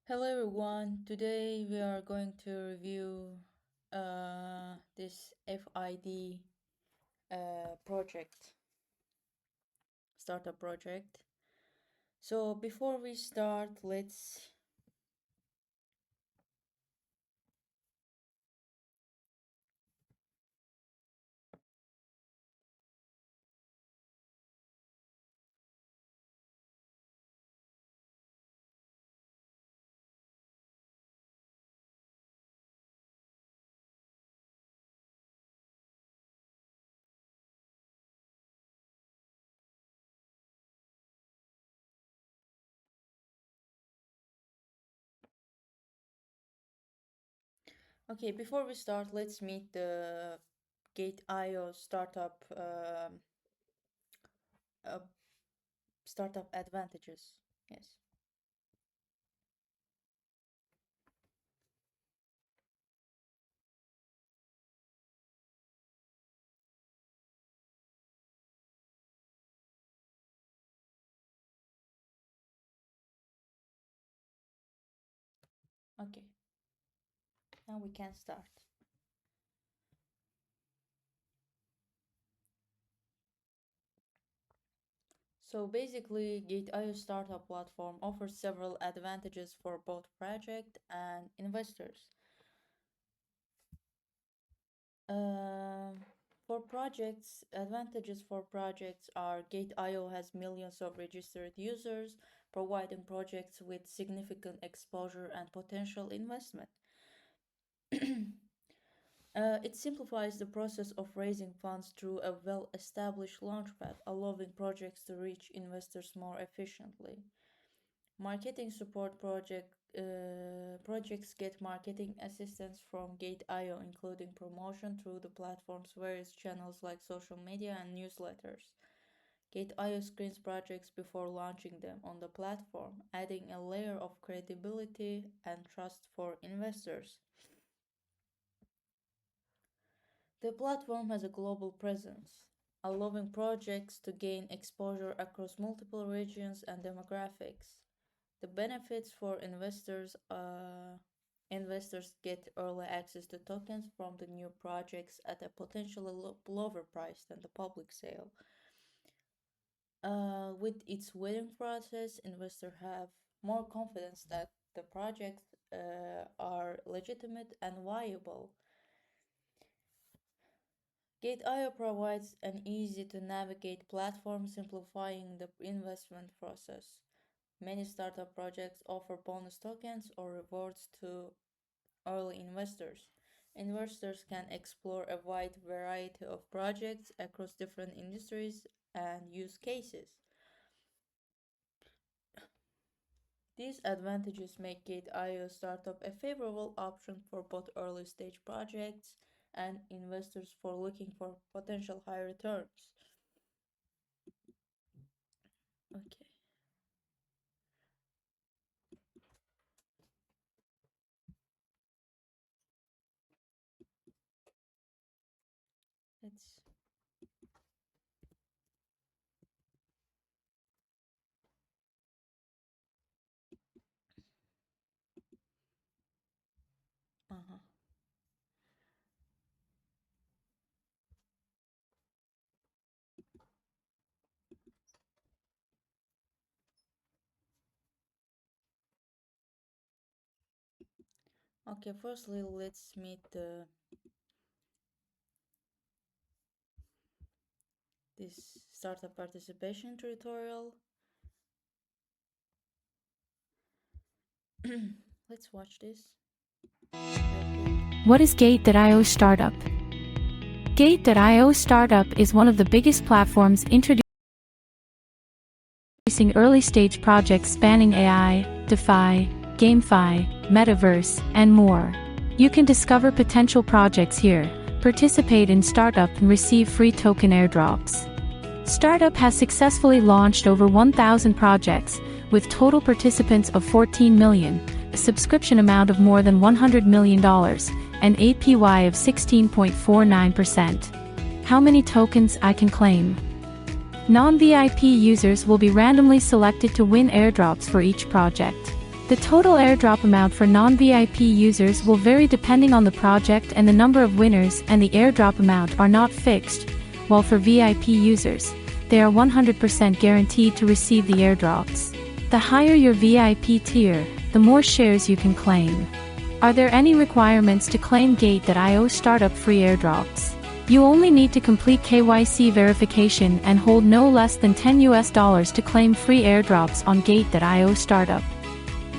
Hello everyone. Today we are going to review this FID project, startup project. So before we start, let's okay. Before we start, let's meet the Gate.io uh, startup advantages. Yes. Okay. Now we can start. So basically, Gate.io startup platform offers several advantages for both project and investors. Um, for projects, advantages for projects are Gate.io has millions of registered users, providing projects with significant exposure and potential investment. It simplifies the process of raising funds through a well established launchpad, allowing projects to reach investors more efficiently. Marketing support projects get marketing assistance from Gate.io, including promotion through the platform's various channels like social media and newsletters. Gate.io screens projects before launching them on the platform, adding a layer of credibility and trust for investors. The platform has a global presence, allowing projects to gain exposure across multiple regions and demographics. The benefits for investors get early access to tokens from the new projects at a potentially lower price than the public sale. With its waiting process, investors have more confidence that the projects are legitimate and viable. Gate.io provides an easy to navigate platform simplifying the investment process. Many startup projects offer bonus tokens or rewards to early investors. Investors can explore a wide variety of projects across different industries and use cases. These advantages make Gate.io startup a favorable option for both early stage projects and investors for looking for potential high returns. Okay, let's uh-huh. Okay, firstly let's meet this startup participation tutorial. Let's watch this real quick. What is Gate.io Startup? Gate.io Startup is one of the biggest platforms introducing early-stage projects spanning AI, DeFi, GameFi, Metaverse, and more. You can discover potential projects here, participate in startup and receive free token airdrops. Startup has successfully launched over 1,000 projects, with total participants of 14 million, a subscription amount of more than $100 million, and APY of 16.49%. How many tokens I can claim? Non-VIP users will be randomly selected to win airdrops for each project. The total airdrop amount for non-VIP users will vary depending on the project and the number of winners, and the airdrop amount are not fixed, while for VIP users, they are 100% guaranteed to receive the airdrops. The higher your VIP tier, the more shares you can claim. Are there any requirements to claim Gate.io startup free airdrops? You only need to complete KYC verification and hold no less than $10 to claim free airdrops on Gate.io startup.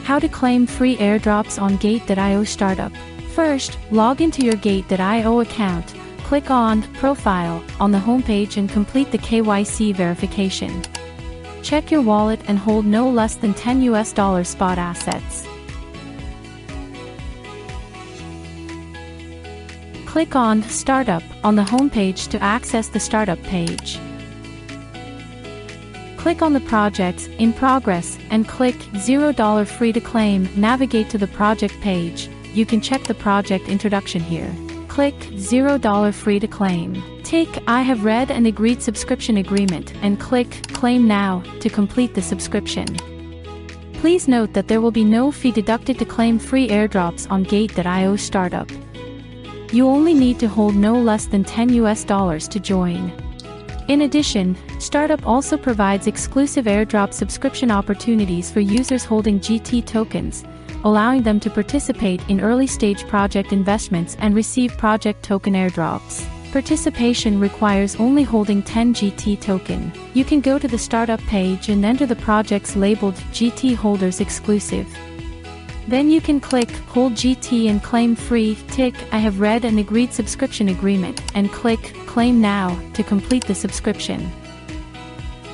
How to claim free airdrops on Gate.io startup. First, log into your Gate.io account, click on Profile on the homepage and complete the KYC verification. Check your wallet and hold no less than $10 spot assets. Click on Startup on the homepage to access the startup page. Click on the projects in progress and click $0 free to claim. Navigate to the project page. You can check the project introduction here. Click $0 free to claim. Tick I have read and agreed subscription agreement and click Claim Now to complete the subscription. Please note that there will be no fee deducted to claim free airdrops on Gate.io startup. You only need to hold no less than $10 to join. In addition, Startup also provides exclusive airdrop subscription opportunities for users holding GT tokens, allowing them to participate in early-stage project investments and receive project token airdrops. Participation requires only holding 10 GT token. You can go to the startup page and enter the projects labeled GT Holders Exclusive. Then you can click Hold GT and claim free. Tick I have read and agreed subscription agreement and click Claim Now to complete the subscription.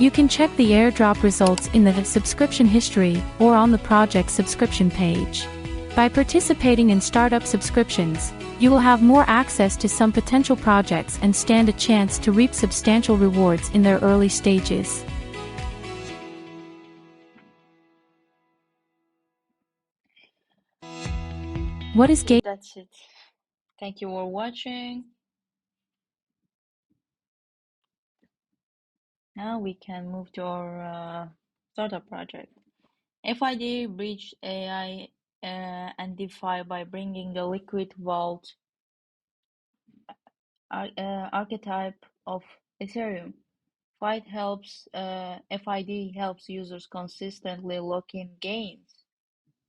You can check the airdrop results in the subscription history or on the project subscription page. By participating in startup subscriptions, you will have more access to some potential projects and stand a chance to reap substantial rewards in their early stages. What is Gate? That's it. Thank you for watching. Now we can move to our startup project. Fyde bridged AI and DeFi by bringing the liquid vault archetype of Ethereum. Fyde helps users consistently lock in gains,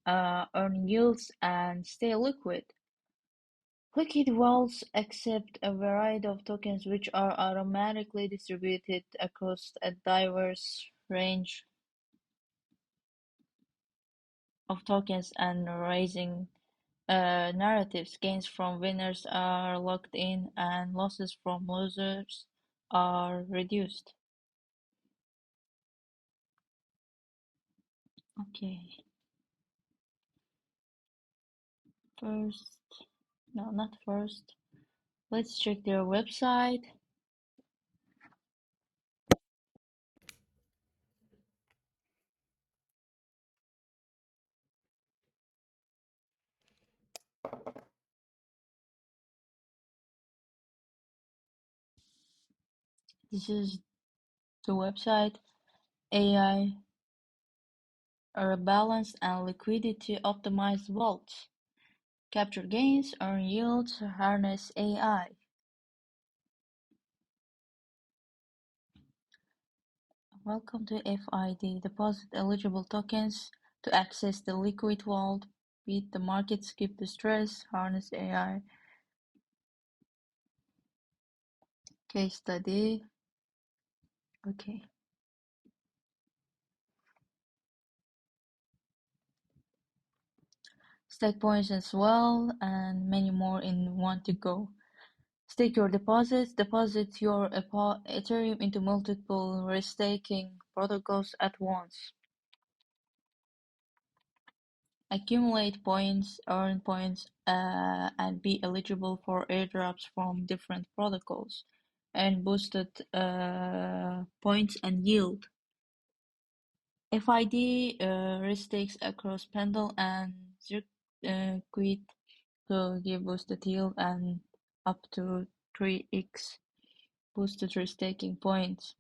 earn yields, and stay liquid. Liquid vaults accept a variety of tokens which are automatically distributed across a diverse range of tokens and raising narratives. Gains from winners are locked in and losses from losers are reduced. Okay, first, no, not first. Let's check their website. This is the website. AI are balanced and liquidity optimized vaults. Capture gains, earn yields, harness AI. Welcome to Fyde. Deposit eligible tokens to access the liquid vault. Beat the market, skip the stress, harness AI. Case study. Okay. Stake points as well, and many more in one to go. Stake your deposits. Deposit your Ethereum into multiple restaking protocols at once. Accumulate points, earn points, and be eligible for airdrops from different protocols, and boosted points and yield. Fyde restakes across Pendle and Circuit to give boosted yield and up to 3x boosted restaking points.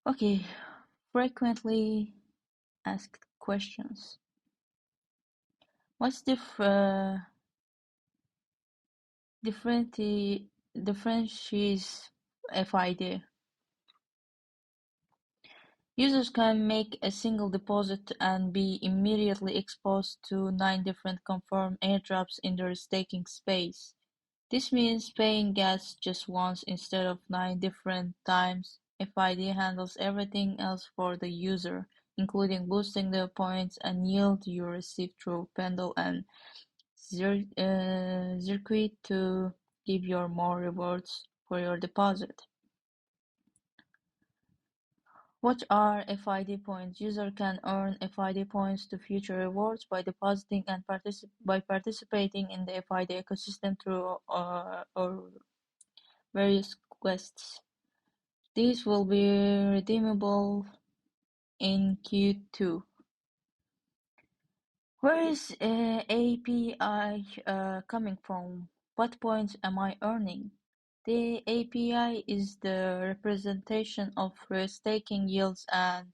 Okay, frequently asked questions. What's differentiates Fyde? Users can make a single deposit and be immediately exposed to 9 different confirmed airdrops in their staking space. This means paying gas just once instead of 9 different times. Fyde handles everything else for the user, including boosting the points and yield you receive through Pendle and Circuit to give you more rewards for your deposit. What are Fyde points? User can earn Fyde points to future rewards by depositing and participating in the Fyde ecosystem through or various quests. These will be redeemable in Q2. Where is API coming from? What points am I earning? The API is the representation of staking yields and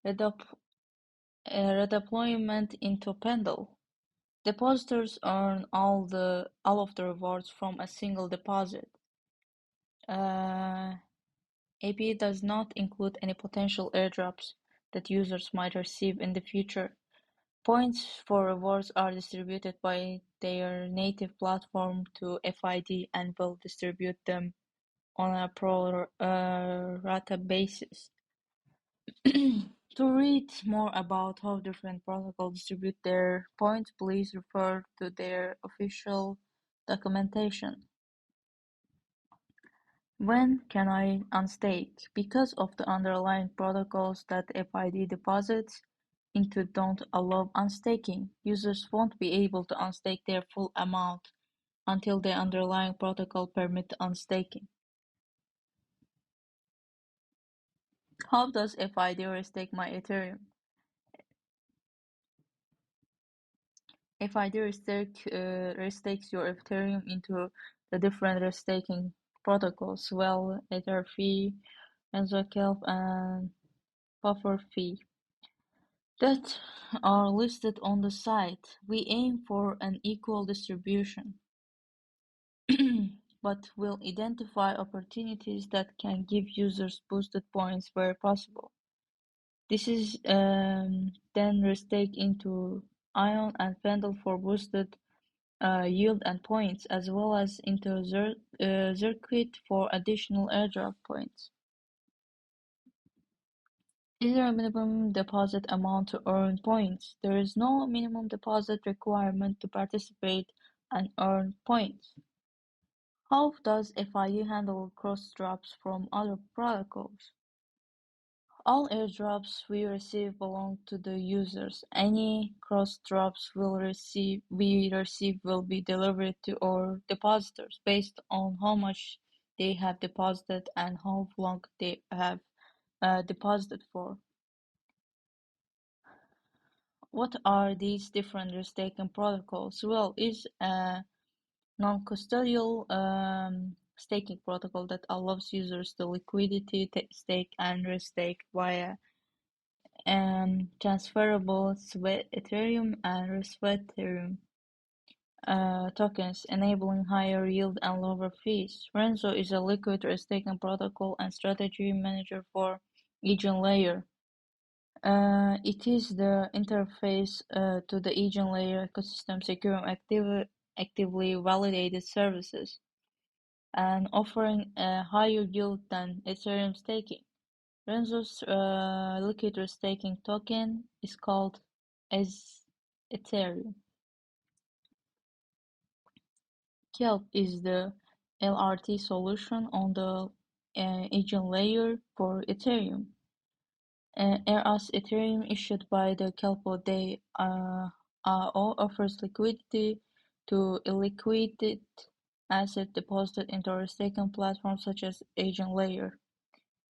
redeployment into Pendle. Depositors earn all of the rewards from a single deposit. API does not include any potential airdrops that users might receive in the future. Points for rewards are distributed by their native platform to Fyde and will distribute them on a pro rata basis. To read more about how different protocols distribute their points, please refer to their official documentation. When can I unstake? Because of the underlying protocols that Fyde deposits into don't allow unstaking, users won't be able to unstake their full amount until the underlying protocol permits unstaking. How does Fyde restake my Ethereum? Fyde restakes your Ethereum into the different restaking protocols, well, Ether Enzo and Buffer Fee, that are listed on the site. We aim for an equal distribution, but will identify opportunities that can give users boosted points where possible. This is then restaked into Ion and Pendle for boosted yield and points, as well as into Circuit for additional airdrop points. Is there a minimum deposit amount to earn points? There is no minimum deposit requirement to participate and earn points. How does FIU handle cross-drops from other protocols? All airdrops we receive belong to the users. Any cross-drops we receive will be delivered to our depositors based on how much they have deposited and how long they have deposited for. What are these different restaking protocols? Well, is a non-custodial staking protocol that allows users the liquidity stake and restake via transferable Sweat Ethereum and Sweat Ethereum tokens, enabling higher yield and lower fees. Renzo is a liquid restaking protocol and strategy manager for EigenLayer. It is the interface to the EigenLayer ecosystem securing actively validated services and offering a higher yield than Ethereum staking. Renzo's liquid staking token is called as Ethereum. Kelp is the LRT solution on the EigenLayer for Ethereum. As Ethereum issued by the Kelpo Day offers liquidity to illiquid asset deposited into a staking platform such as EigenLayer.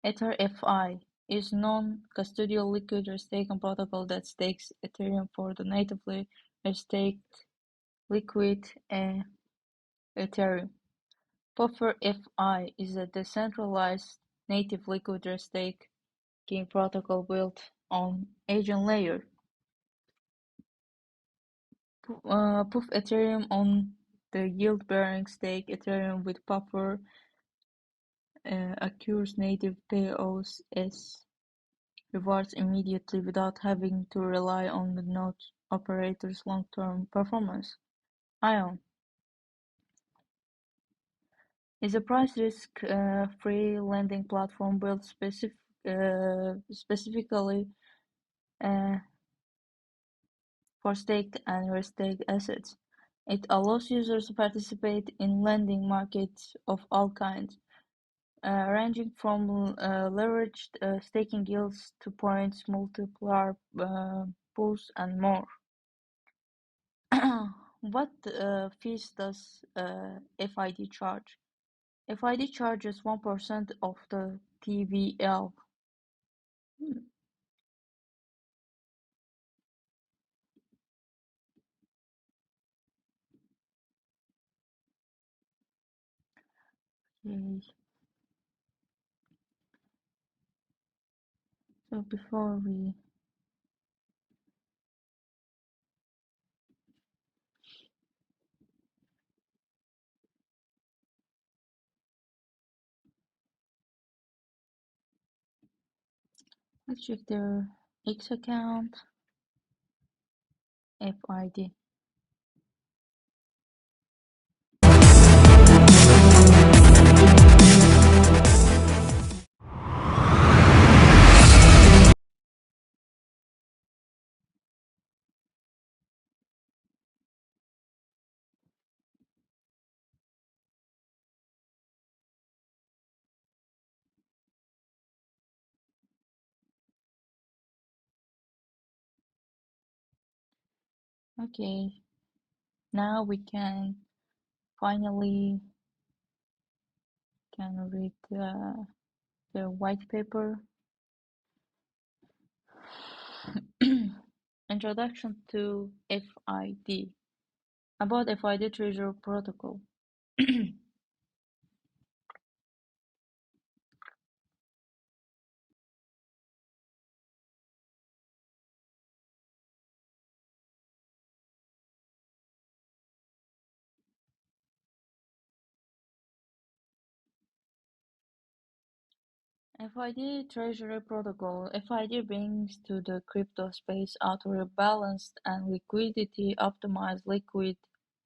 EtherFi is non-custodial liquid staking protocol that stakes Ethereum for the natively staked liquid Ethereum. BufferFi is a decentralized native liquid staking protocol built on agent layer. Put Ethereum on the yield-bearing stake Ethereum with Puffer accrues native POS rewards immediately without having to rely on the node operator's long-term performance. Ion is a price-risk-free lending platform built specifically uh, for staked and restaked assets. It allows users to participate in lending markets of all kinds, ranging from leveraged staking yields to points multiplier pools and more. What fees does Fyde charge? Fyde charges 1% of the TVL. Okay, so before we let's check their X account, Fyde. Okay, now we can finally read the white paper. Introduction to Fyde. About Fyde Treasure Protocol. Fyde Treasury Protocol. Fyde brings to the crypto space auto balanced and liquidity optimized liquid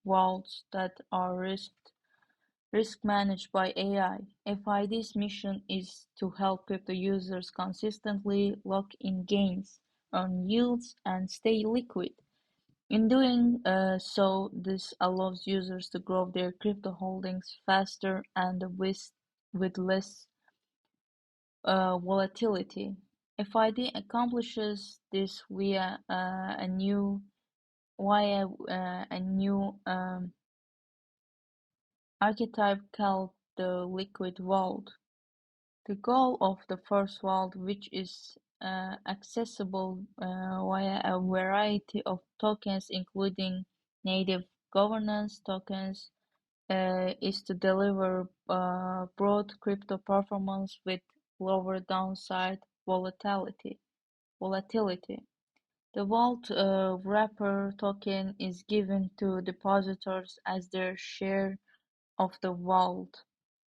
vaults that are risk managed by AI. Fyde's mission is to help crypto users consistently lock in gains, earn yields, and stay liquid. In doing so, this allows users to grow their crypto holdings faster and with less volatility. Fyde accomplishes this via a new archetype called the liquid vault. The goal of the first vault, which is accessible via a variety of tokens including native governance tokens, is to deliver broad crypto performance with lower downside volatility. The vault wrapper token is given to depositors as their share of the vault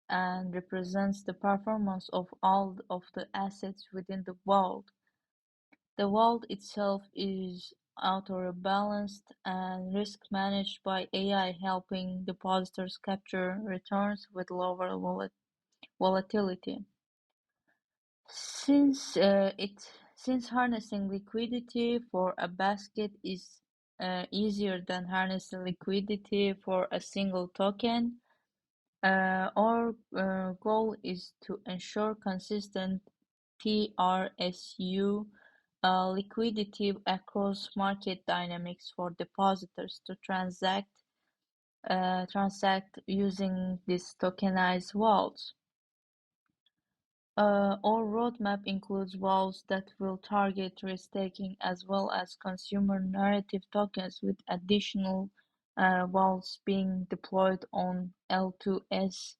and represents the performance of all of the assets within the vault. The vault itself is auto-balanced and risk managed by AI, helping depositors capture returns with lower volatility. Since harnessing liquidity for a basket is easier than harnessing liquidity for a single token, our goal is to ensure consistent TRSU liquidity across market dynamics for depositors to transact using these tokenized vaults. Our roadmap includes vaults that will target risk-taking as well as consumer narrative tokens, with additional vaults being deployed on L2S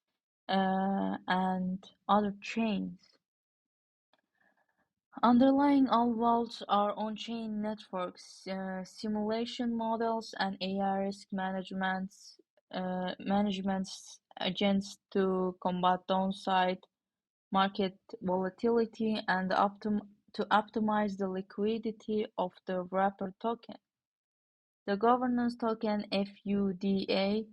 and other chains. Underlying all vaults are on-chain networks, simulation models, and AI risk management agents to combat downside market volatility and to optimize the liquidity of the wrapper token. The governance token FUDA,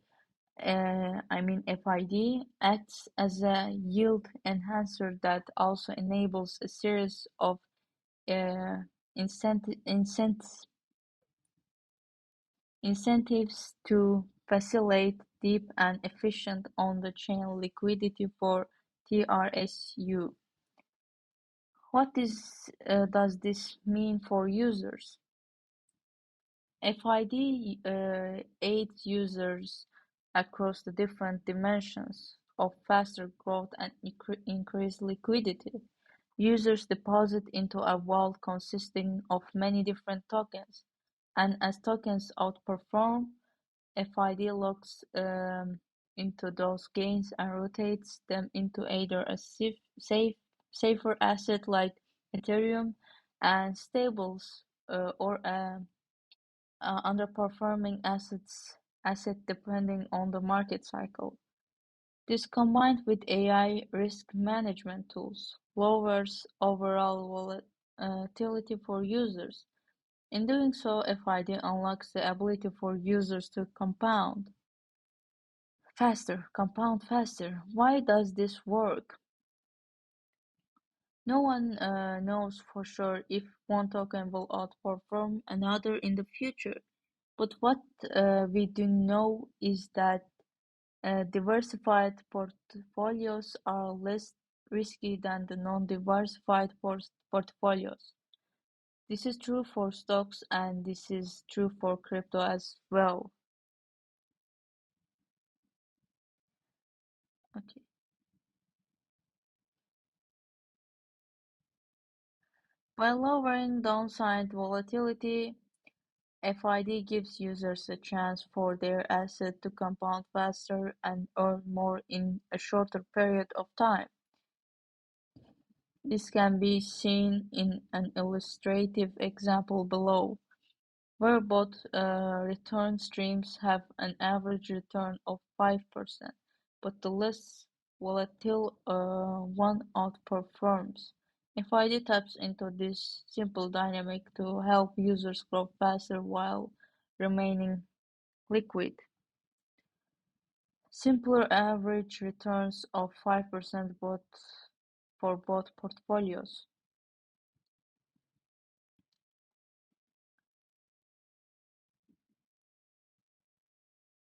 FID, acts as a yield enhancer that also enables a series of uh, incentives to facilitate deep and efficient on-the-chain liquidity for TRSU. Does this mean for users? Fyde aids users across the different dimensions of faster growth and increased liquidity. Users deposit into a vault consisting of many different tokens, and as tokens outperform, Fyde locks into those gains and rotates them into either a safer asset like Ethereum and stables or a underperforming asset depending on the market cycle. This combined with AI risk management tools lowers overall volatility for users. In doing so, FID unlocks the ability for users to compound faster. Why does this work? No one knows for sure if one token will outperform another in the future. But what we do know is that diversified portfolios are less risky than the non-diversified portfolios. This is true for stocks and this is true for crypto as well. Okay. By lowering downside volatility, FID gives users a chance for their asset to compound faster and earn more in a shorter period of time. This can be seen in an illustrative example below, where both return streams have an average return of 5%, but the less volatile one outperforms. FID taps into this simple dynamic to help users grow faster while remaining liquid. Simpler average returns of 5% for both portfolios.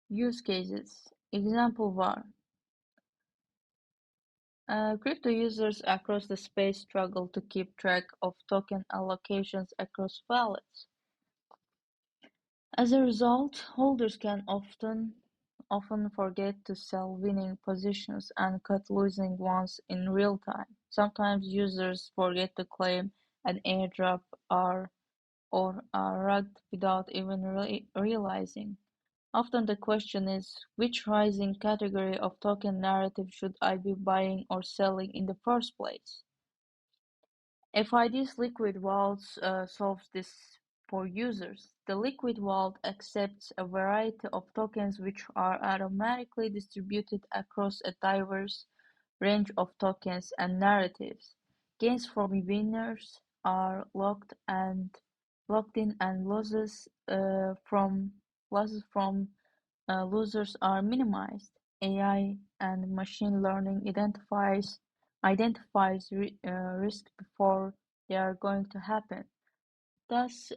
Use cases. Example 1. Crypto users across the space struggle to keep track of token allocations across wallets. As a result, holders can often forget to sell winning positions and cut losing ones in real time. Sometimes users forget to claim an airdrop or are rugged without even realizing. Often the question is, which rising category of token narrative should I be buying or selling in the first place? FID's Liquid Vault solves this for users. The Liquid Vault accepts a variety of tokens which are automatically distributed across a diverse range of tokens and narratives. Gains from winners are locked in and losses from losers are minimized. AI and machine learning identifies risk before they are going to happen, thus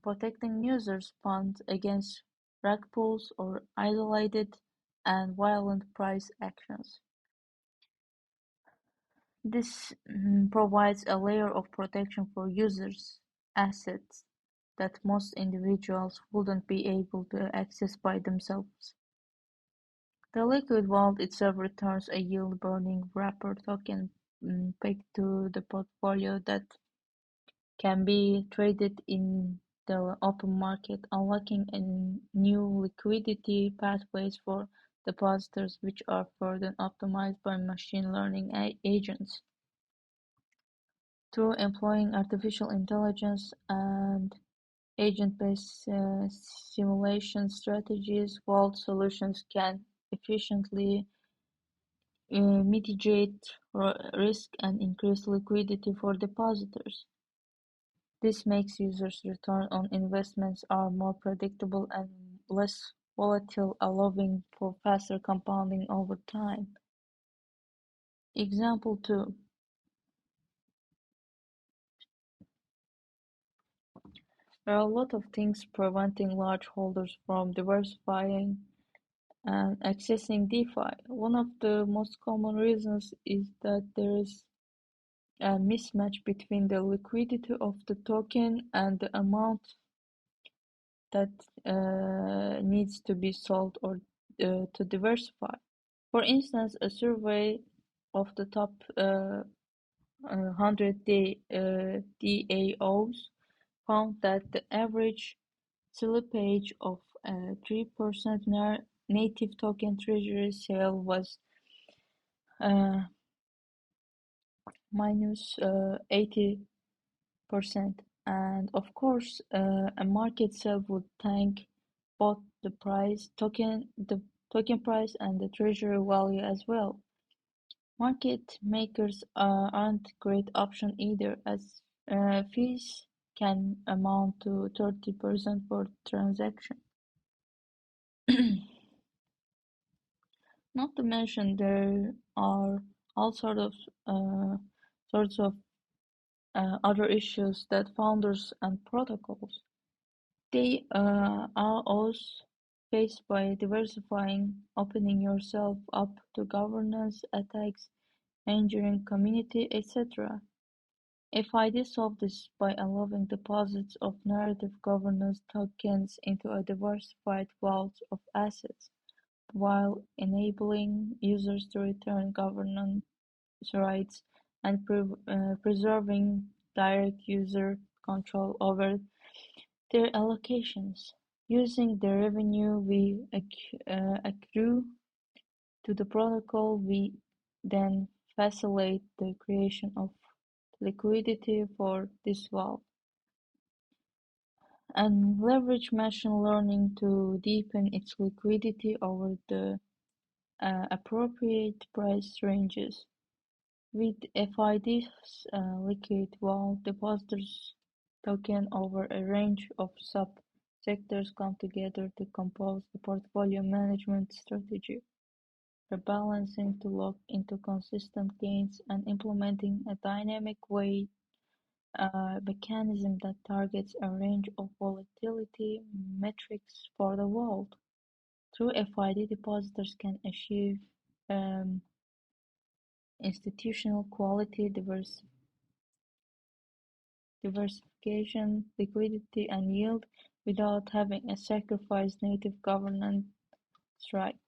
protecting users' funds against rug pulls or isolated and violent price actions. This provides a layer of protection for users' assets that most individuals wouldn't be able to access by themselves. The liquid vault itself returns a yield-burning wrapper token pegged to the portfolio that can be traded in the open market, unlocking new liquidity pathways for depositors which are further optimized by machine learning agents. Through employing artificial intelligence and agent-based simulation strategies, vault solutions can efficiently mitigate risk and increase liquidity for depositors. This makes users' return on investments are more predictable and less volatile, allowing for faster compounding over time. Example 2. There are a lot of things preventing large holders from diversifying and accessing DeFi. One of the most common reasons is that there is a mismatch between the liquidity of the token and the amount that needs to be sold or to diversify. For instance, a survey of the top 100 DAOs found that the average slippage of 3% native token treasury sale was uh, minus 80%, and of course, a market sell would tank both the token price and the treasury value as well. Market makers aren't a great option either, as fees can amount to 30% per transaction. Not to mention there are all sorts of other issues that founders and protocols they are also faced by diversifying, opening yourself up to governance attacks, injuring community, etc. Fyde solved this by allowing deposits of narrative governance tokens into a diversified vault of assets, while enabling users to retain governance rights and preserving direct user control over their allocations. Using the revenue we accrue to the protocol, we then facilitate the creation of liquidity for this vault, and leverage machine learning to deepen its liquidity over the appropriate price ranges. With Fyde's liquid vault, depositors token over a range of sub-sectors come together to compose the portfolio management strategy, rebalancing to lock into consistent gains and implementing a dynamic weight mechanism that targets a range of volatility metrics for the vault. Through Fyde, depositors can achieve um, institutional quality diversification, liquidity, and yield without having to sacrifice native governance rights.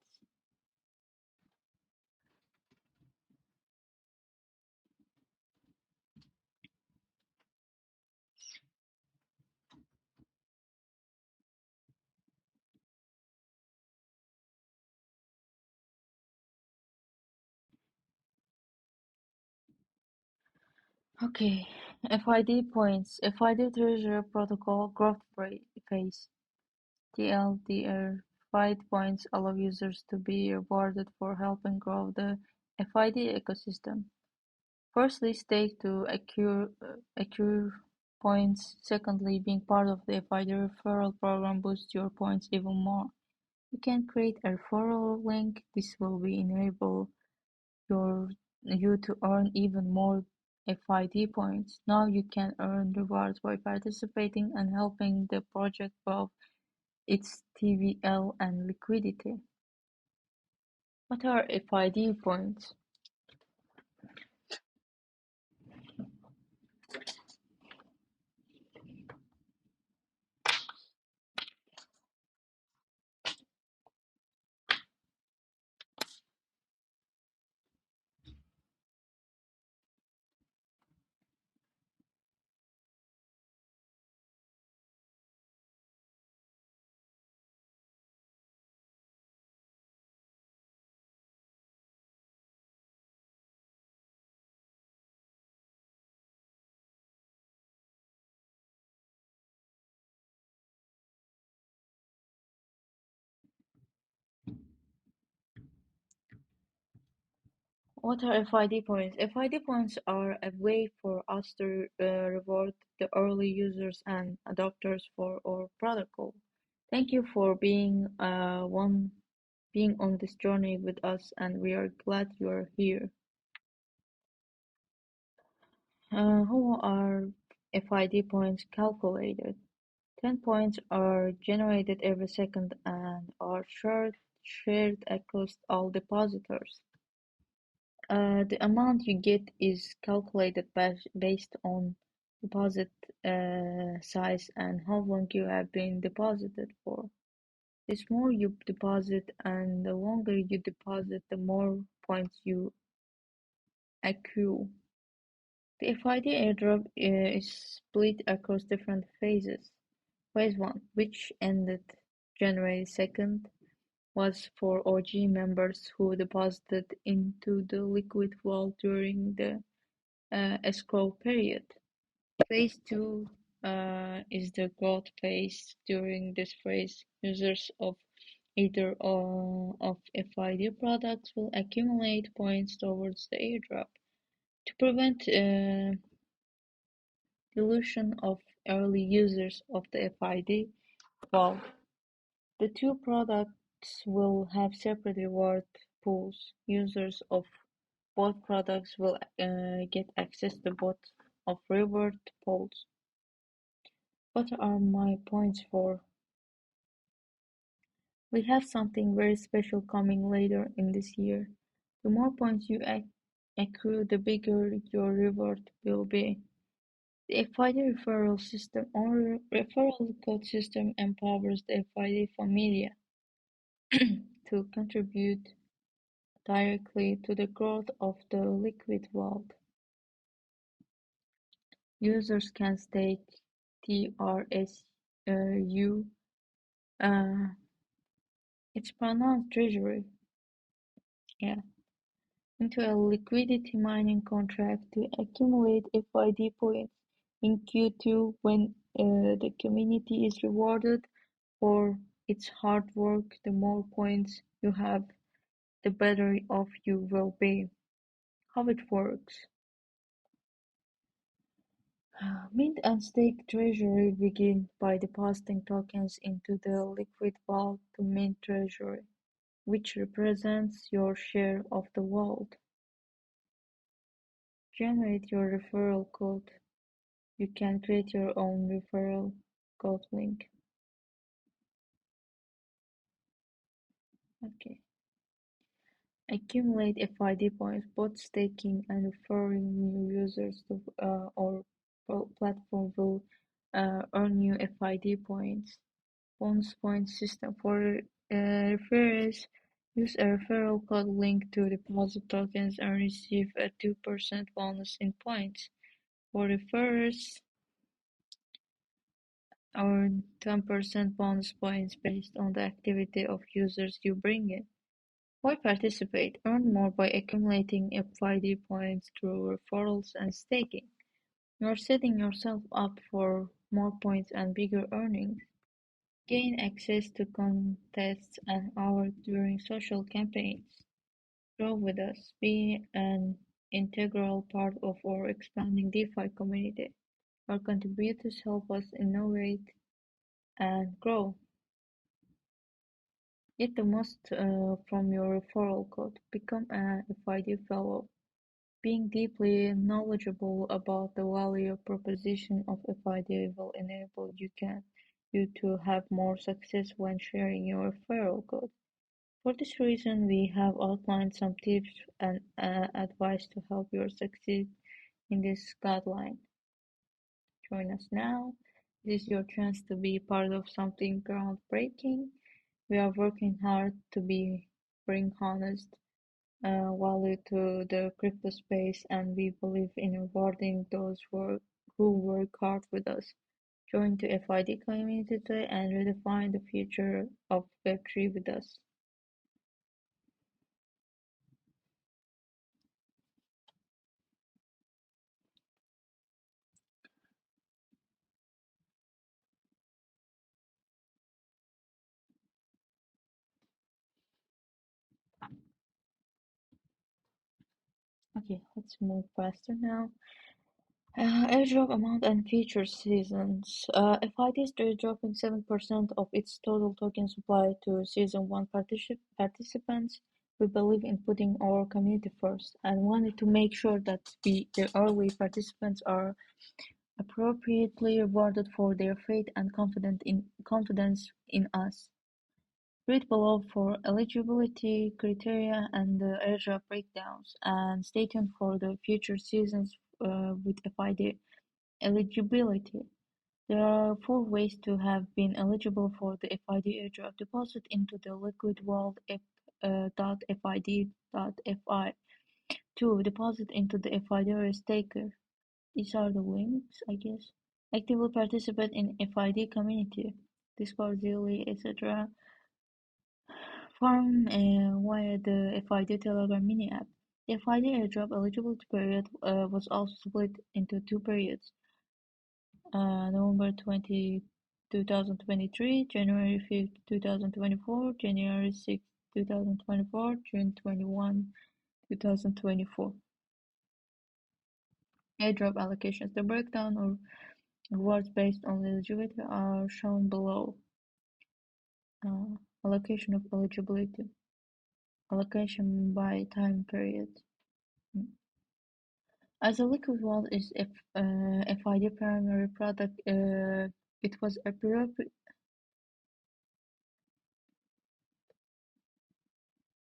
Okay, FID points. FID Treasury Protocol Growth Phase. TLDR. FID points allow users to be rewarded for helping grow the FID ecosystem. Firstly, stake to accrue points. Secondly, being part of the FID referral program boosts your points even more. You can create a referral link. This will be enable you to earn even more FID points. Now you can earn rewards by participating and helping the project grow its TVL and liquidity. What are FID points? What are FID points? FID points are a way for us to reward the early users and adopters for our protocol. Thank you for being on this journey with us, and we are glad you are here. How are FID points calculated? 10 points are generated every second and are shared across all depositors. The amount you get is calculated based on deposit size and how long you have been deposited for. The more you deposit and the longer you deposit, the more points you accrue. The FID airdrop is split across different phases. Phase 1, which ended January 2nd, was for OG members who deposited into the liquid vault during the escrow period. Phase two is the growth phase. During this phase, users of either of FID products will accumulate points towards the airdrop. To prevent dilution of early users of the FID vault, the two products will have separate reward pools. Users of both products will get access to both of reward pools. What are my points for? We have something very special coming later in this year. The more points you accrue, the bigger your reward will be. The FID referral system or referral code system empowers the FID familia to contribute directly to the growth of the liquid vault. Users can stake TRSU, uh, it's pronounced treasury, yeah, into a liquidity mining contract to accumulate FID points in Q2 when the community is rewarded for its hard work. The more points you have, the better off you will be. How it works. Mint and stake treasury begin by depositing tokens into the liquid vault to mint treasury, which represents your share of the vault. Generate your referral code. You can create your own referral code link. Okay. Accumulate FID points. Both staking and referring new users to our platform will earn you FID points. Bonus points system for referrers. Use a referral code link to deposit tokens and receive a 2% bonus in points. For referrers, earn 10% bonus points based on the activity of users you bring in. Why participate? Earn more by accumulating FID points through referrals and staking. You're setting yourself up for more points and bigger earnings. Gain access to contests and awards during social campaigns. Grow with us. Be an integral part of our expanding DeFi community. Our contributors help us innovate and grow. Get the most from your referral code. Become a FID fellow. Being deeply knowledgeable about the value proposition of FID will enable you to have more success when sharing your referral code. For this reason, we have outlined some tips and advice to help you succeed in this guideline. Join us now. This is your chance to be part of something groundbreaking. We are working hard to bring honest value to the crypto space, and we believe in rewarding those who work hard with us. Join the FID community today and redefine the future of Web3 with us. Okay, let's move faster now. Airdrop amount and feature seasons. Fyde is airdropping 7% of its total token supply to Season 1 participants. We believe in putting our community first and wanted to make sure that the early participants are appropriately rewarded for their faith and confidence in us. Read below for eligibility criteria and the airdrop breakdowns, and stay tuned for the future seasons with Fyde eligibility. There are four ways to have been eligible for the Fyde airdrop: deposit into the liquid wallet .fyd.fi. 2. Deposit into the Fyde staker. These are the links, I guess. Actively participate in Fyde community, Discord, Zilli, etc. Farm via the Fyde Telegram mini app. The Fyde airdrop eligibility period was also split into two periods: November 2023, January 5th, 2024, January 6th, 2024, June 21, 2024. Airdrop allocations. The breakdown of rewards based on eligibility are shown below. Allocation of eligibility. Allocation by time period. As a liquid wallet is a FID primary product, it was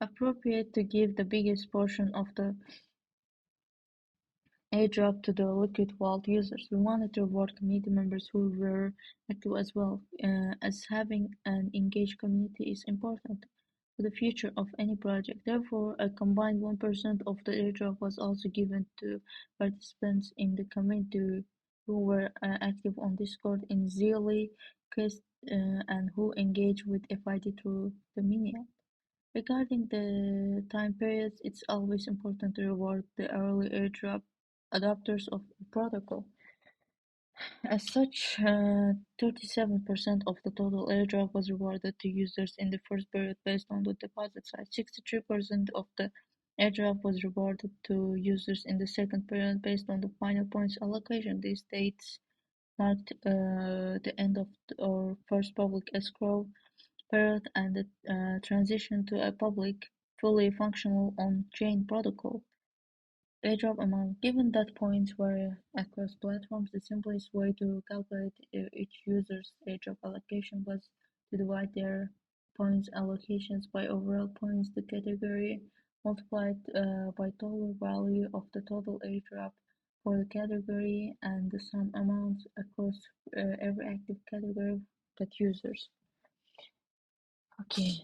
appropriate to give the biggest portion of the airdrop to the liquid wallet users. We wanted to reward community members who were active as well, as having an engaged community is important to the future of any project. Therefore, a combined 1% of the airdrop was also given to participants in the community who were active on Discord in Zilli, Quest, and who engaged with FID through the mini app. Regarding the time periods, it's always important to reward the early airdrop adopters of the protocol. As such, 37% of the total airdrop was rewarded to users in the first period based on the deposit size. 63% of the airdrop was rewarded to users in the second period based on the final points allocation. These dates marked the end of our first public escrow period and the transition to a public, fully functional on-chain protocol. Airdrop amount. Given that points vary across platforms, the simplest way to calculate each user's airdrop allocation was to divide their points allocations by overall points the category multiplied by total value of the total airdrop for the category and the sum amounts across every active category that users. Okay.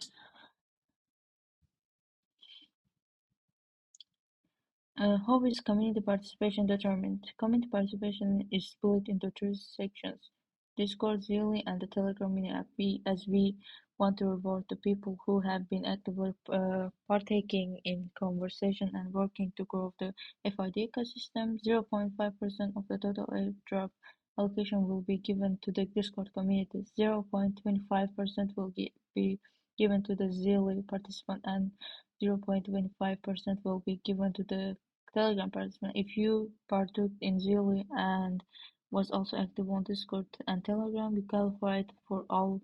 How is community participation determined? Community participation is split into three sections: Discord, Zilli, and the Telegram mini app. As we want to reward the people who have been actively partaking in conversation and working to grow the FID ecosystem, 0.5% of the total airdrop allocation will be given to the Discord community, 0.25% will be given to the Zilli participant, and 0.25% will be given to the Telegram participant. If you partook in Zilli and was also active on Discord and Telegram, you qualified for all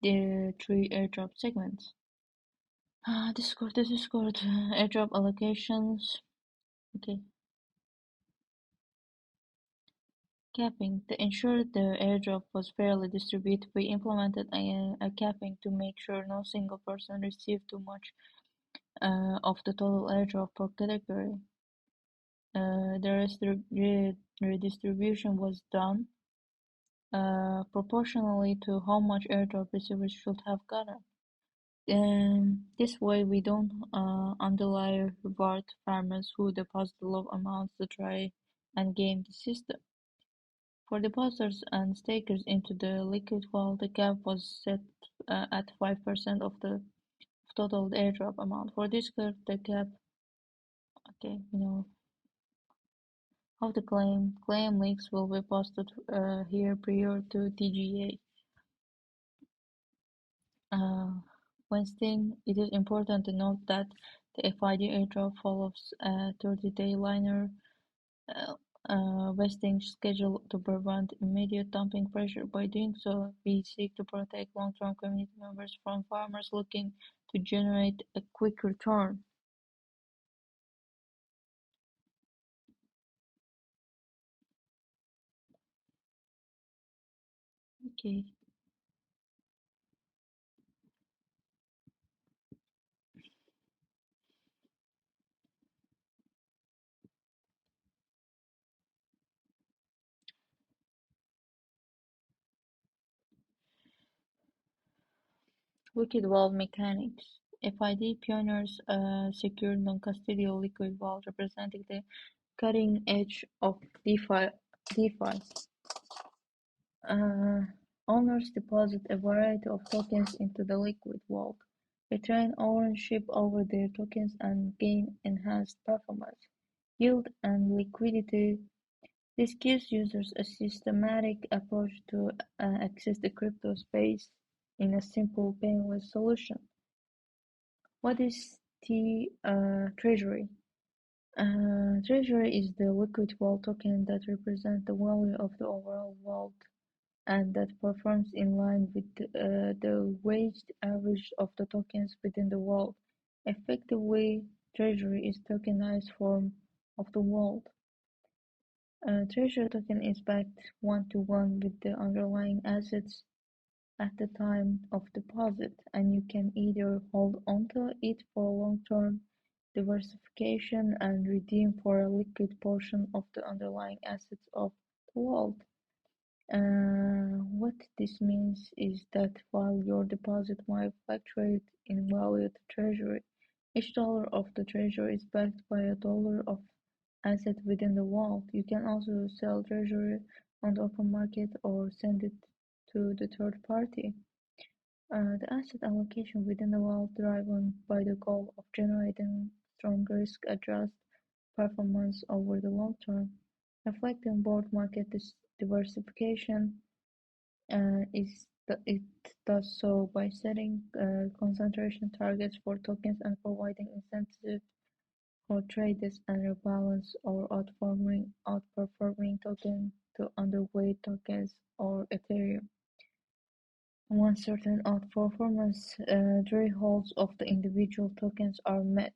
the three airdrop segments. Discord airdrop allocations. Okay. Capping. To ensure the airdrop was fairly distributed, we implemented a capping to make sure no single person received too much of the total airdrop per category. The redistribution was done proportionally to how much airdrop receivers should have gotten. This way we don't unduly reward farmers who deposit low amounts to try and game the system. For depositors and stakers into the liquid wallet, the cap was set at 5% of the total airdrop amount. For Discord, the cap, okay, how to claim. Claim links will be posted here prior to TGA. When staying, it is important to note that The FID airdrop follows a 30-day linear uh, vesting schedule to prevent immediate dumping pressure. By doing so, we seek to protect long-term community members from farmers looking to generate a quick return. Okay. Liquid valve mechanics. FID pioneers secured non-custodial liquid valve representing the cutting edge of DeFi. Uh, Owners deposit a variety of tokens into the liquid vault, retain ownership over their tokens and gain enhanced performance, yield and liquidity. This gives users a systematic approach to access the crypto space in a simple, painless solution. What is the treasury? Treasury is the liquid vault token that represents the value of the overall vault and that performs in line with the weighted average of the tokens within the vault. Effectively, treasury is tokenized form of the vault. A treasury token is backed one-to-one with the underlying assets at the time of deposit, and you can either hold onto it for long-term diversification and redeem for a liquid portion of the underlying assets of the vault. What this means is that while your deposit might fluctuate in value to treasury, each dollar of the treasury is backed by a dollar of asset within the vault. You can also sell treasury on the open market or send it to the third party. The asset allocation within the vault driven by the goal of generating strong risk-adjusted performance over the long term, reflecting both market diversification. It does so by setting concentration targets for tokens and providing incentives for traders and rebalance or outperforming token to underweight tokens or Ethereum. Once certain outperformance thresholds of the individual tokens are met,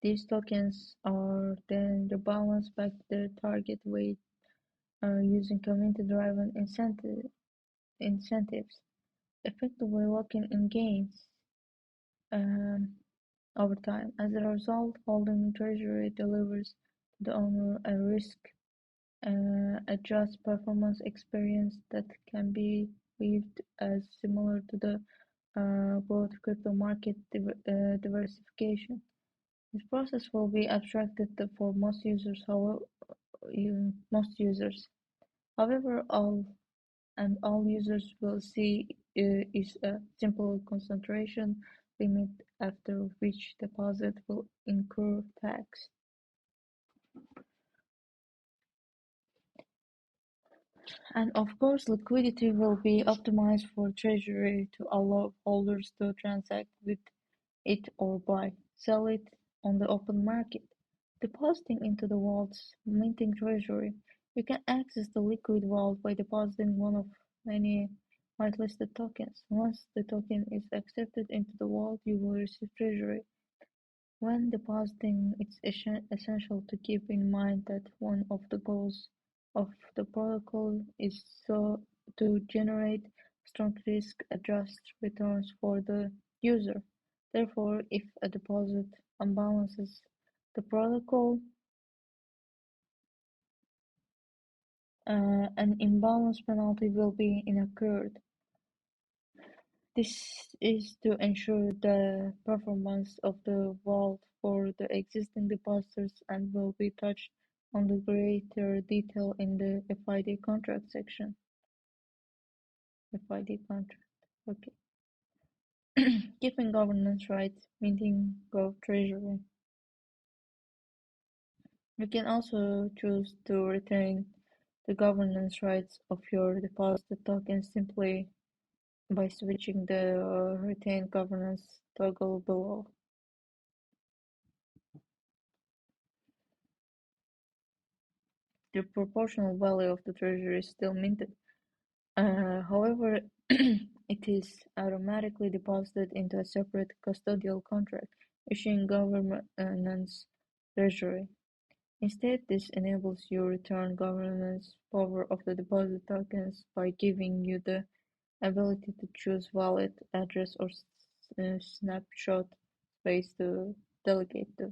these tokens are then rebalanced back to their target weight using community-driven incentives, effectively locking in gains um, over time. As a result, holding treasury delivers to the owner a risk-adjusted performance experience that can be viewed as similar to the broad crypto market diversification. This process will be abstracted for most users. However, all users will see is a simple concentration limit after which deposit will incur tax. And of course, liquidity will be optimized for Treasury to allow holders to transact with it or buy, sell it on the open market. Depositing into the vault's minting Treasury, you can access the liquid vault by depositing one of many whitelisted tokens. Once the token is accepted into the vault, you will receive Treasury. When depositing, it's essential to keep in mind that one of the goals of the protocol is to generate strong risk-adjusted returns for the user. Therefore, if a deposit unbalances the protocol, an imbalance penalty will be incurred. This is to ensure the performance of the vault for the existing depositors and will be touched on in greater detail in the FID contract section. FID contract. Okay. Keeping governance rights, minting Gov Treasury. You can also choose to retain the governance rights of your deposited tokens simply by switching the Retain Governance toggle below. The proportional value of the treasury is still minted. However, it is automatically deposited into a separate custodial contract, issuing governance treasury. Instead, this enables you return governance power of the deposit tokens by giving you the ability to choose wallet, address, or snapshot space to delegate to.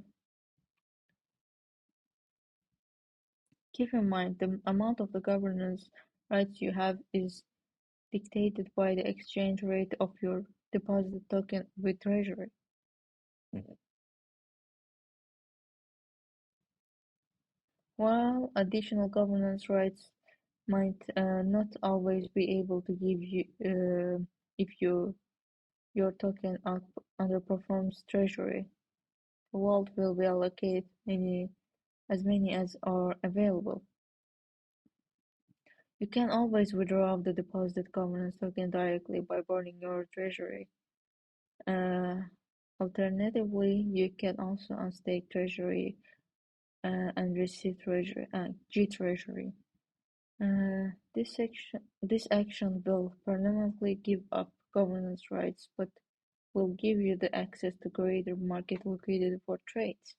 Keep in mind, the amount of the governance rights you have is dictated by the exchange rate of your deposit token with Treasury. While additional governance rights might not always be able to give you if your token underperforms Treasury, the vault will be allocated as many as are available. You can always withdraw the deposited governance token directly by burning your Treasury. Uh, Alternatively, you can also unstake Treasury and receive G-Treasury. This action will permanently give up governance rights, but will give you the access to greater market liquidity for trades.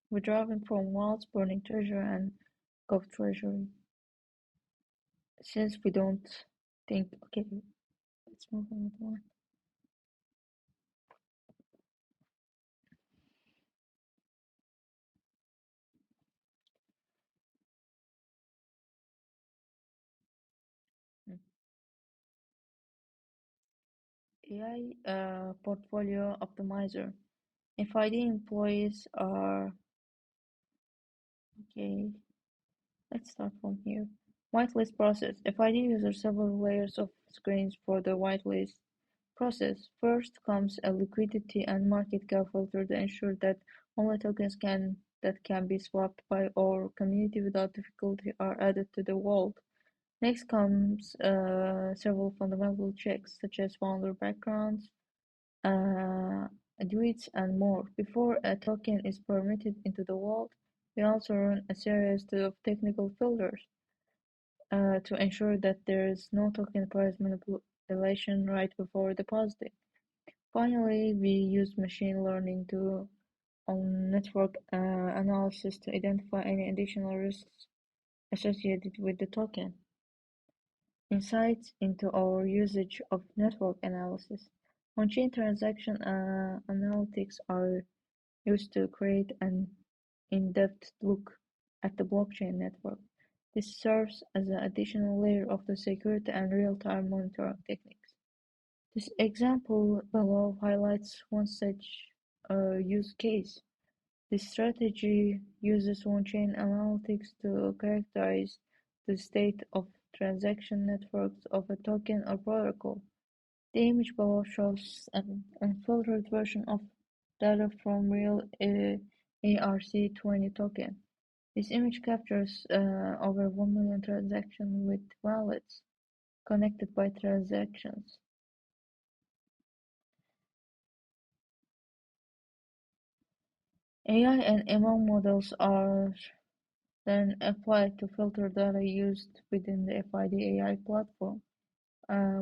Withdrawing from wallets, burning Treasury, and Gov Treasury. Since we don't think, okay, let's move on to one. AI portfolio optimizer. Fyde employees are okay. Let's start from here. Whitelist process. Fyde uses several layers of screens for the whitelist process. First comes a liquidity and market cap filter to ensure that only tokens that can be swapped by our community without difficulty are added to the vault. Next comes several fundamental checks such as founder backgrounds, uh, tweets, and more. Before a token is permitted into the vault, we also run a series of technical filters to ensure that there is no token price manipulation right before depositing. Finally, we use machine learning to on network analysis to identify any additional risks associated with the token. Insights into our usage of network analysis. On-chain transaction analytics are used to create an in-depth look at the blockchain network. This serves as an additional layer of the security and real-time monitoring techniques. This example below highlights one such use case. This strategy uses on-chain analytics to characterize the state of transaction networks of a token or protocol. The image below shows an unfiltered version of data from real ERC20 token. This image captures over 1 million transactions with wallets connected by transactions. AI and ML models are then applied to filter data used within the Fyde AI platform.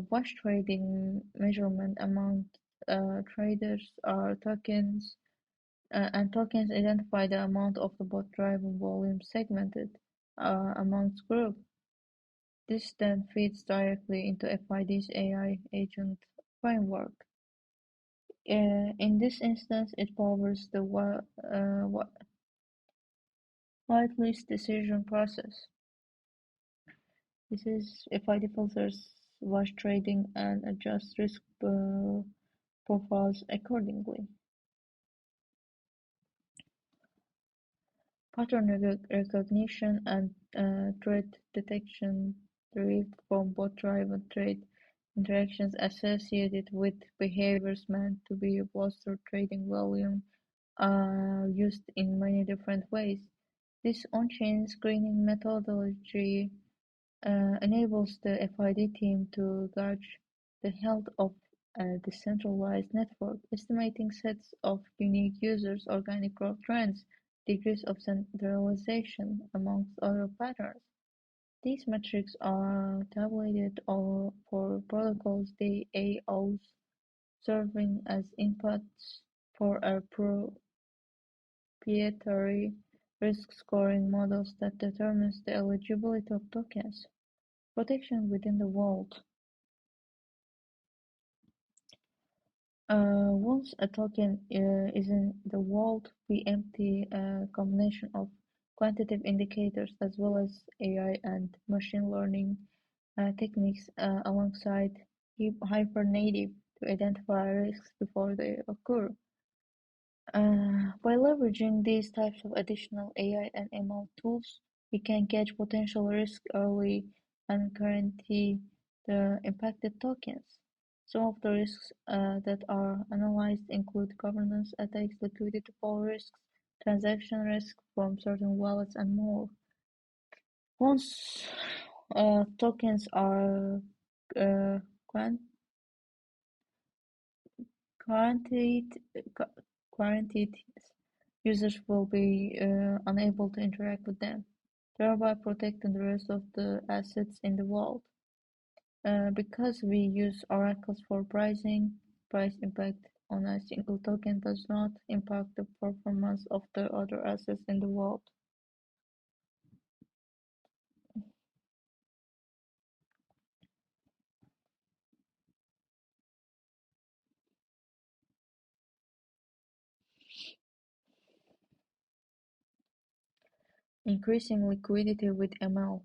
Wash trading measurement among traders are tokens and tokens identify the amount of the bot-driven volume segmented amongst groups. This then feeds directly into Fyde's AI agent framework. In this instance, it powers the whitelist decision process. This is Fyde filters wash trading and adjusts risk profiles accordingly. Pattern recognition and threat detection derived from bot-driven trade interactions associated with behaviors meant to be bolster trading volume are used in many different ways. This on-chain screening methodology enables the Fyde team to gauge the health of a decentralized network, estimating sets of unique users, organic growth trends, degrees of centralization, amongst other patterns. These metrics are tabulated for protocols DAOs, serving as inputs for a proprietary risk scoring models that determines the eligibility of tokens. Protection within the vault. Once a token is in the vault, we empty a combination of quantitative indicators as well as AI and machine learning techniques alongside Hypernative to identify risks before they occur. By leveraging these types of additional AI and ML tools, we can catch potential risk early and guarantee the impacted tokens. Some of the risks that are analyzed include governance attacks, liquidity fall risks, transaction risk from certain wallets, and more. Once tokens are uh, grant- guaranteed, guaranteed users will be unable to interact with them, thereby protecting the rest of the assets in the vault. Because we use oracles for pricing, price impact on a single token does not impact the performance of the other assets in the vault. Increasing liquidity with ML.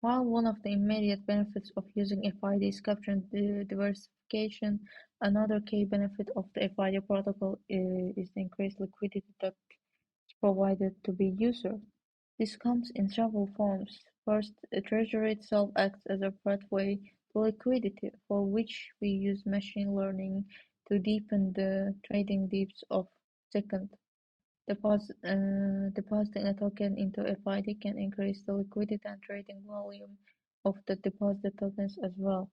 While one of the immediate benefits of using Fyde is capturing the diversification, another key benefit of the Fyde protocol is the increased liquidity that is provided to the user. This comes in several forms. First, the treasury itself acts as a pathway to liquidity, for which we use machine learning to deepen the trading depths of. Second, depositing a token into Fyde can increase the liquidity and trading volume of the deposited tokens as well,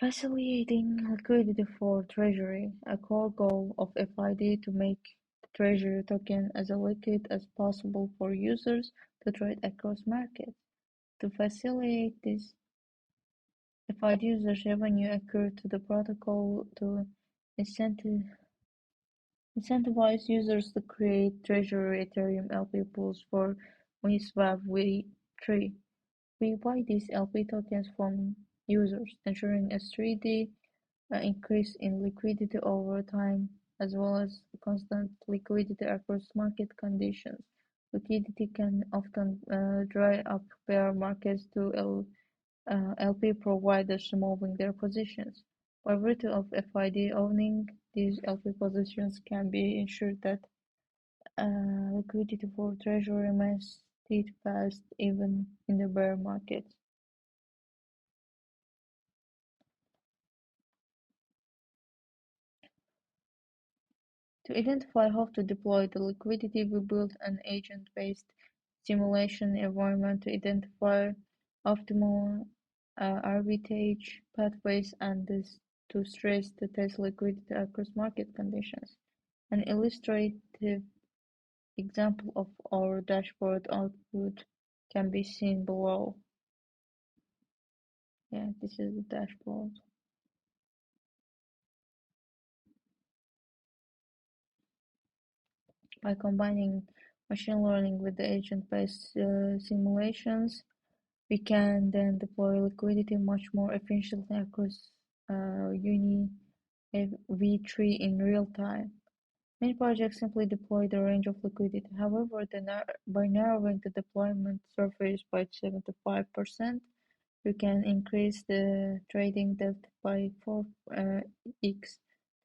facilitating liquidity for Treasury. A core goal of Fyde to make the Treasury token as liquid as possible for users to trade across markets. To facilitate this, Fyde users revenue accrue to the protocol to incentive incentivize users to create Treasury Ethereum LP pools for Uniswap v3. We buy these LP tokens from users, ensuring a steady increase in liquidity over time, as well as constant liquidity across market conditions. Liquidity can often dry up bear markets to LP providers removing their positions. By virtue of Fyde owning these LP positions can be ensured that liquidity for Treasury remains steadfast even in the bear market. To identify how to deploy the liquidity, we built an agent-based simulation environment to identify optimal arbitrage pathways and to stress the test liquidity across market conditions. An illustrative example of our dashboard output can be seen below. Yeah, this is the dashboard. By combining machine learning with the agent-based simulations, we can then deploy liquidity much more efficiently across Uni v3 in real time. Many projects simply deploy the range of liquidity. However, by narrowing the deployment surface by 75%, you can increase the trading depth by 4x.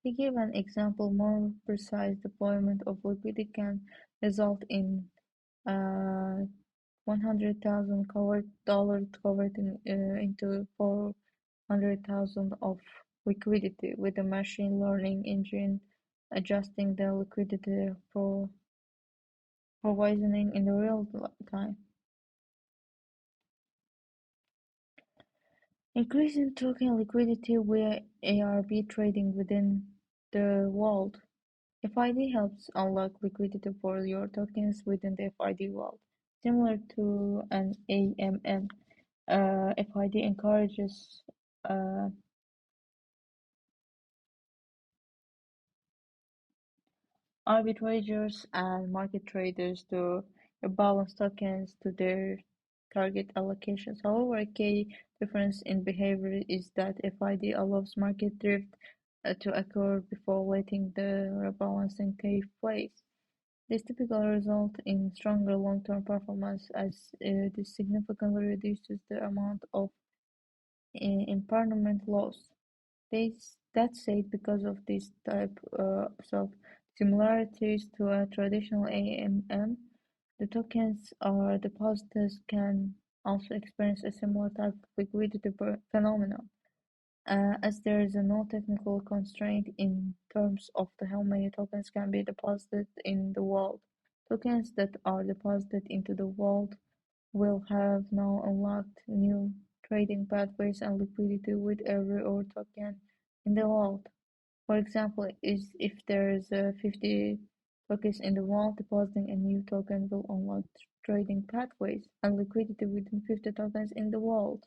To give an example, more precise deployment of liquidity can result in uh, $100,000 converting into 400,000 of liquidity, with a machine learning engine adjusting the liquidity provisioning in the real time. Increasing token liquidity via ARB trading within the vault. Fyde helps unlock liquidity for your tokens within the Fyde vault. Similar to an AMM, Fyde encourages uh, arbitrageurs and market traders to rebalance tokens to their target allocations. However, a key difference in behavior is that FID allows market drift to occur before letting the rebalancing take place. This typically results in stronger long-term performance as this significantly reduces the amount of impairment loss. That said, because of these types of similarities to a traditional AMM, the tokens or depositors can also experience a similar type of liquidity phenomenon, as there is no technical constraint in terms of how many tokens can be deposited in the vault. Tokens that are deposited into the vault will have now unlocked new trading pathways and liquidity with every ore token in the vault. For example, if there is 50 tokens in the vault, depositing a new token will unlock trading pathways and liquidity within 50 tokens in the vault.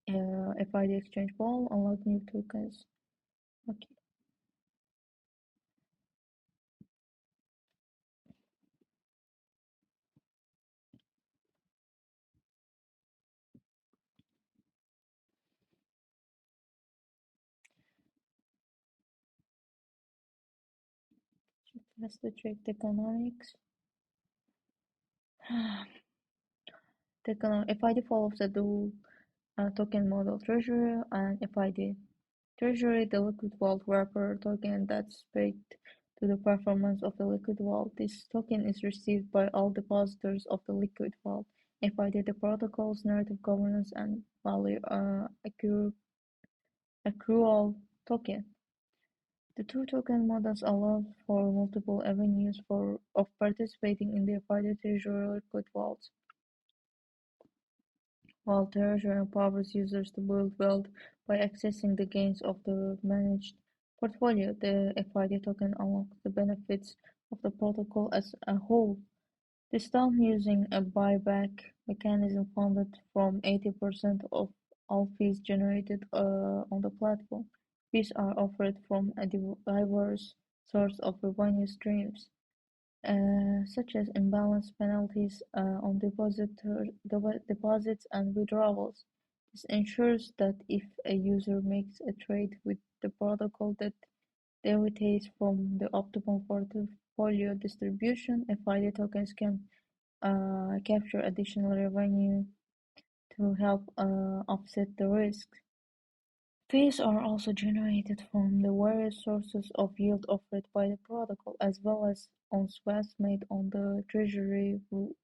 FID exchange vault, unlock new tokens. Okay, let's check the economics. FID follows the dual token model treasury and FID treasury, the liquid vault wrapper token that's pegged to the performance of the liquid vault. This token is received by all depositors of the liquid vault. FID, the protocol's narrative governance and value accrual token. The two token models allow for multiple avenues of participating in the FID treasury liquid vaults, while Treasure empowers users to build wealth by accessing the gains of the managed portfolio. The FID token unlocks the benefits of the protocol as a whole. This done using a buyback mechanism funded from 80% of all fees generated on the platform. Fees are offered from a diverse source of revenue streams, such as imbalance penalties on deposits and withdrawals. This ensures that if a user makes a trade with the protocol that deviates from the optimal portfolio distribution, FID tokens can capture additional revenue to help offset the risk. Fees are also generated from the various sources of yield offered by the protocol, as well as on swaps made on the Treasury WATH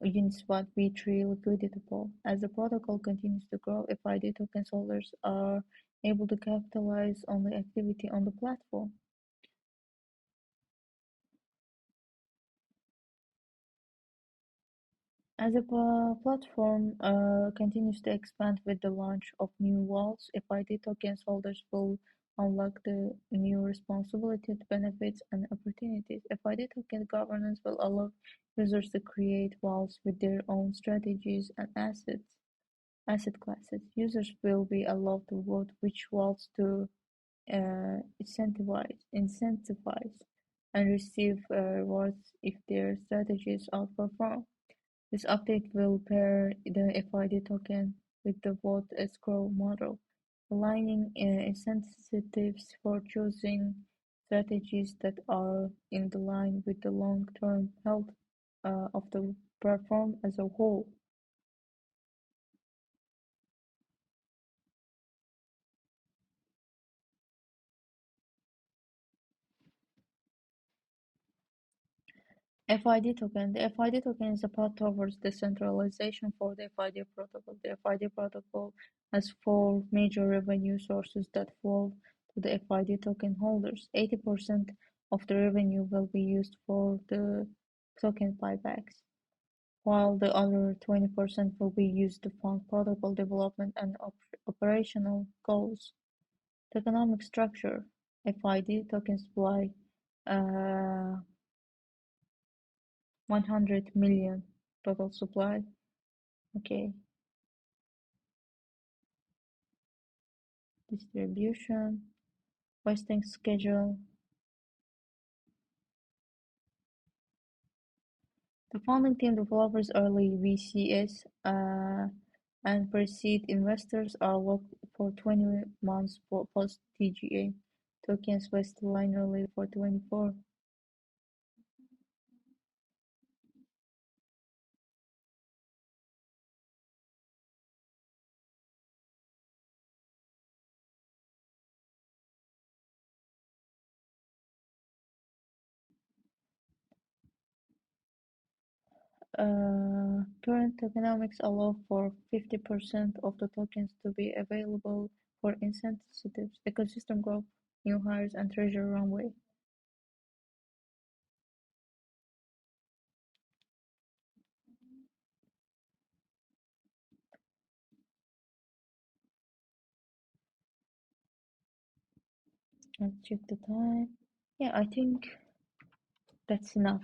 Uniswap v3 liquidity pool. As the protocol continues to grow, FID tokens holders are able to capitalize on the activity on the platform. As the platform continues to expand with the launch of new vaults, FID tokens holders will unlock the new responsibilities, benefits, and opportunities. FID token governance will allow users to create vaults with their own strategies and asset classes. Users will be allowed to vote which vaults to incentivize, and receive rewards if their strategies outperform. This update will pair the FID token with the vote escrow model, aligning incentives for choosing strategies that are in line with the long-term health of the platform as a whole. FID token. The FID token is a path towards decentralization for the FID protocol. The FID protocol has four major revenue sources that flow to the FID token holders. 80% of the revenue will be used for the token buybacks, while the other 20% will be used to fund protocol development and operational goals. The economic structure: a Fyde token supply, 100 million total supply. Okay, distribution, vesting schedule. The founding team developers, early VCs, and pre-seed investors are locked for 20 months post-TGA. Tokens vest linearly for 24. Current tokenomics allow for 50% of the tokens to be available for incentives, ecosystem growth, new hires, and treasury runway. Let's check the time. Yeah, I think that's enough.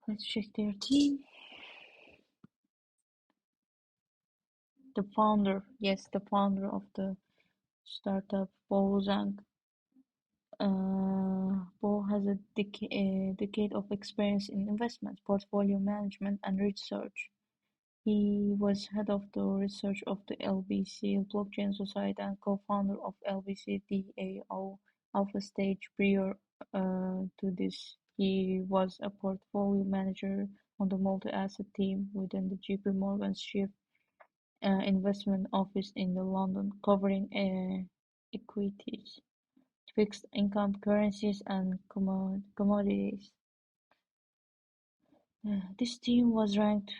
Let's check their team. The founder, yes, the founder of the startup, Bo Zhang. Bo has a decade of experience in investment, portfolio management, and research. He was head of the research of the LBC Blockchain Society and co-founder of LBC DAO Alpha Stage. Prior to this, he was a portfolio manager on the multi-asset team within the JP Morgan's chief investment office in London, covering equities, fixed income, currencies, and commodities. This team was ranked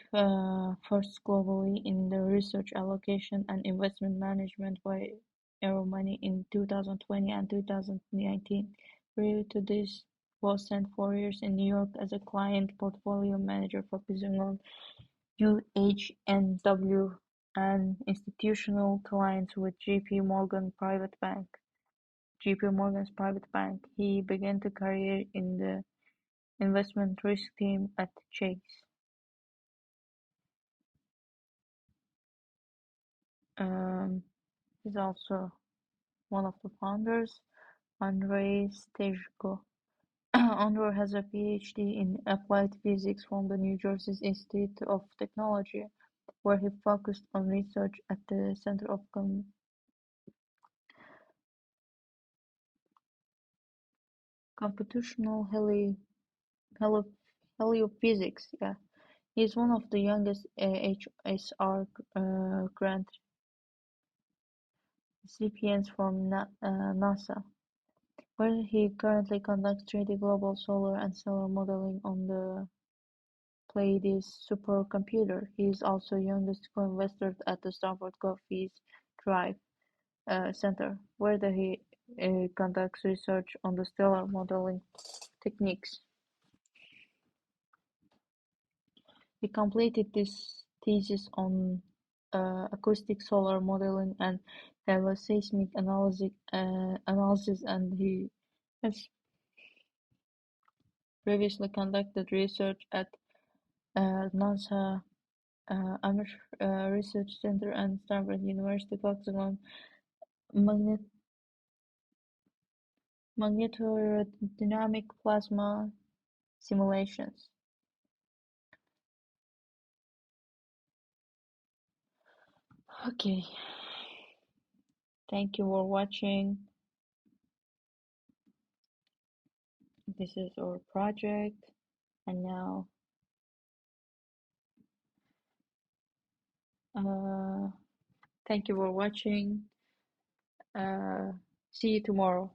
first globally in the research allocation and investment management by Euromoney in 2020 and 2019. Prior to this, was spent 4 years in New York as a client portfolio manager focusing on UHNW and institutional clients with JP Morgan's private bank. He began his career in the investment risk team at Chase. He's also one of the founders, Andrei Stejko. Andrei has a PhD in applied physics from the New Jersey Institute of Technology, where he focused on research at the Center of Computational Heliophysics. Yeah, he is one of the youngest HSR grant recipients from NASA, where he currently conducts 3D global solar and stellar modeling on the Pleiades supercomputer. He is also youngest co-investor at the Stanford Coffee's Drive Center, where he conducts research on the stellar modeling techniques. He completed this thesis on acoustic solar modeling and seismic analysis, and he has previously conducted research at NASA Amish Research Center and Stanford University, focusing on magnetoaerodynamic plasma simulations. Okay, thank you for watching. This is our project, and now thank you for watching. See you tomorrow.